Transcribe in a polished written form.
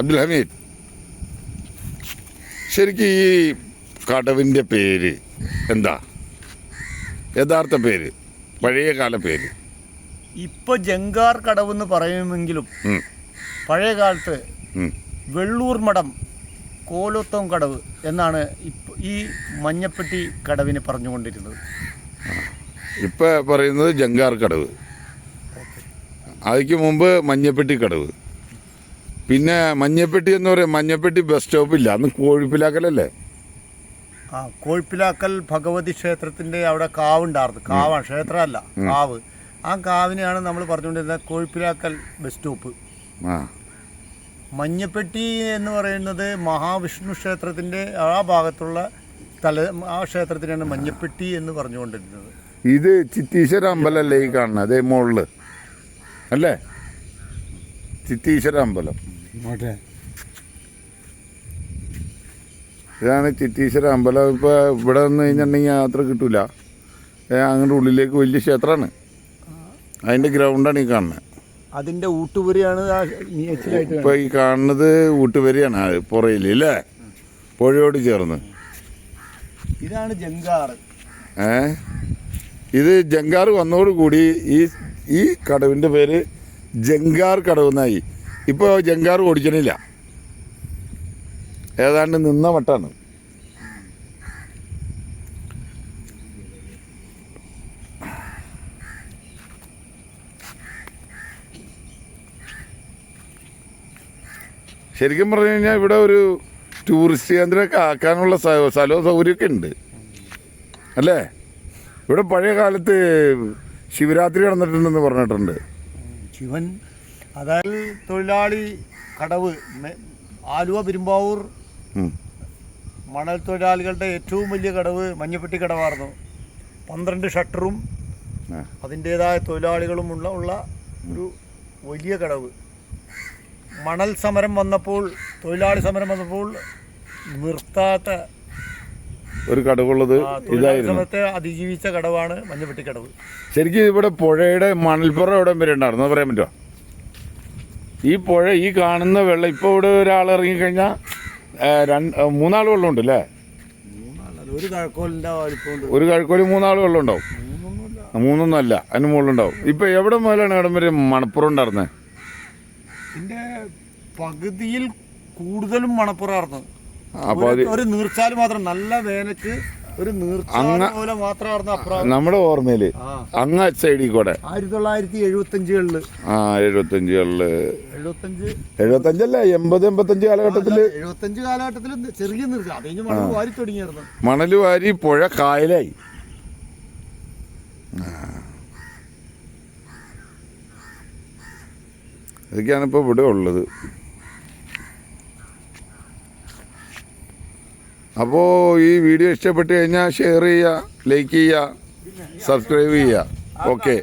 അബ്ദുൽ ഹമീദ്, ശരിക്കും ഈ കടവിൻ്റെ പേര് എന്താ യഥാർത്ഥ പേര്, പഴയ കാല പേര്? ഇപ്പൊ ജങ്കാർ കടവ് എന്ന് പറയുമെങ്കിലും പഴയ കാലത്ത് വെള്ളൂർ മഠം കോലോത്തം കടവ് എന്നാണ് ഈ മഞ്ഞപ്പെട്ടി കടവിന് പറഞ്ഞുകൊണ്ടിരുന്നത്. ഇപ്പം പറയുന്നത് ജങ്കാർ കടവ്, അതിക്ക് മുമ്പ് മഞ്ഞപ്പെട്ടി കടവ്. പിന്നെ മഞ്ഞപ്പെട്ടി എന്ന് പറയും, മഞ്ഞപ്പെട്ടി ബസ് സ്റ്റോപ്പില്ല, അന്ന് കോഴിപ്പിലാക്കലല്ലേ? കോഴിപ്പിലാക്കൽ ഭഗവതി ക്ഷേത്രത്തിൻ്റെ അവിടെ കാവുണ്ടായിരുന്നു. കാവാണ്, ക്ഷേത്രമല്ല, കാവ്. ആ കാവിനെയാണ് നമ്മൾ പറഞ്ഞുകൊണ്ടിരുന്നത് കോഴിപ്പിലാക്കൽ ബസ് സ്റ്റോപ്പ്. മഞ്ഞപ്പെട്ടി എന്ന് പറയുന്നത് മഹാവിഷ്ണു ക്ഷേത്രത്തിൻ്റെ ആ ഭാഗത്തുള്ള ആ ക്ഷേത്രത്തിനാണ് മഞ്ഞപ്പെട്ടി എന്ന് പറഞ്ഞുകൊണ്ടിരുന്നത്. ഇത് ചിത്തീശ്വര അമ്പലമല്ലേ ഈ കാണുന്നത്, അതേ മുകളിൽ അല്ലേ? ചിത്തീശ്വര അമ്പലം, ഇതാണ് ചിത്തീശ്വര അമ്പലം. ഇപ്പോൾ ഇവിടെ വന്ന് കഴിഞ്ഞിട്ടുണ്ടെങ്കിൽ യാത്ര കിട്ടൂല, അങ്ങോട്ട് ഉള്ളിലേക്ക് വലിയ ക്ഷേത്രമാണ്, അതിൻ്റെ ഗ്രൗണ്ടാണ് ഈ കാണുന്നത്. അതിൻ്റെ ഊട്ടുപുരയാണ് ഇപ്പോൾ ഈ കാണുന്നത് ഊട്ടുപുരയാണ് പുറയിൽ അല്ലേ, പുഴയോട് ചേർന്ന്. ഇതാണ് ജങ്കാർ. ഇത് ജങ്കാർ വന്നതോടുകൂടി ഈ കടവിൻ്റെ പേര് ജങ്കാർ കടവെന്നായി. ഇപ്പോൾ ജങ്കാർ ഓടിക്കണില്ല, ഏതാണ്ട് നിന്ന മട്ടാണ്. ശരിക്കും പറഞ്ഞു കഴിഞ്ഞാൽ ഇവിടെ ഒരു ടൂറിസ്റ്റ് കേന്ദ്രമൊക്കെ ആക്കാനുള്ള സ്ഥലവും സൗകര്യമൊക്കെ ഉണ്ട് അല്ലേ? ഇവിടെ പഴയ കാലത്ത് ശിവരാത്രി നടന്നിട്ടുണ്ടെന്ന് പറഞ്ഞിട്ടുണ്ട്. ശിവൻ, അതായത് തൊഴിലാളി കടവ്, ആലുവ പെരുമ്പാവൂർ മണൽ തൊഴിലാളികളുടെ ഏറ്റവും വലിയ കടവ് മഞ്ഞപ്പെട്ടി കടവായിരുന്നു. 12 ഷട്ടറും അതിൻ്റേതായ തൊഴിലാളികളും ഉള്ള ഒരു വലിയ കടവ്. മണൽ സമരം വന്നപ്പോൾ, തൊഴിലാളി സമരം വന്നപ്പോൾ നിർത്താത്ത ഒരു കടവുള്ളത് ഇതായിരുന്നു. സമരത്തെ അതിജീവിച്ച കടവാണ് മഞ്ഞപ്പെട്ടി കടവ്. ശരിക്കും ഇവിടെ പുഴയുടെ മണൽപ്പുറം എവിടെ വരെ ഉണ്ടായിരുന്നു പറയാൻ പറ്റുമോ? ഈ പുഴ, ഈ കാണുന്ന വെള്ളം, ഇപ്പോൾ ഇവിടെ ഒരാൾ ഇറങ്ങിക്കഴിഞ്ഞാൽ 3 ആൾ വെള്ളം ഉണ്ട് അല്ലേ? ഒരു കഴക്കോല് 3 ആൾ വെള്ളം ഉണ്ടാവും. 3 അല്ല, അതിന് മുകളിലുണ്ടാവും. ഇപ്പൊ എവിടെ മുതലാണ് ഇടം വരെ മണപ്പുറം ഉണ്ടായിരുന്നത്? ഇതിന്റെ പകുതിയിൽ കൂടുതലും മണപ്പുറമായിരുന്നു. ഒരു നീർച്ചാല് മാത്രം, നല്ല വേനക്ക് ഒരു നീർച്ചാല് പോലെ മാത്രമായിരുന്നു അപ്പുറം. നമ്മുടെ ഓർമ്മയില് അങ്ങ് സൈഡിൽ കൂടെ 1975 75 85 കാലഘട്ടത്തില് 75 കാലഘട്ടത്തില് ചെറിയ നീർച്ച, അത് കഴിഞ്ഞ് മണൽ വാരി തുടങ്ങിയായിരുന്നു. മണൽ വാരി പുഴ കായലായി. ഇതൊക്കെയാണ് ഇപ്പോൾ ഇവിടെ ഉള്ളത്. അപ്പോൾ ഈ വീഡിയോ ഇഷ്ടപ്പെട്ട് കഴിഞ്ഞാൽ ഷെയർ ചെയ്യുക, ലൈക്ക് ചെയ്യുക, സബ്സ്ക്രൈബ് ചെയ്യുക. ഓക്കെ.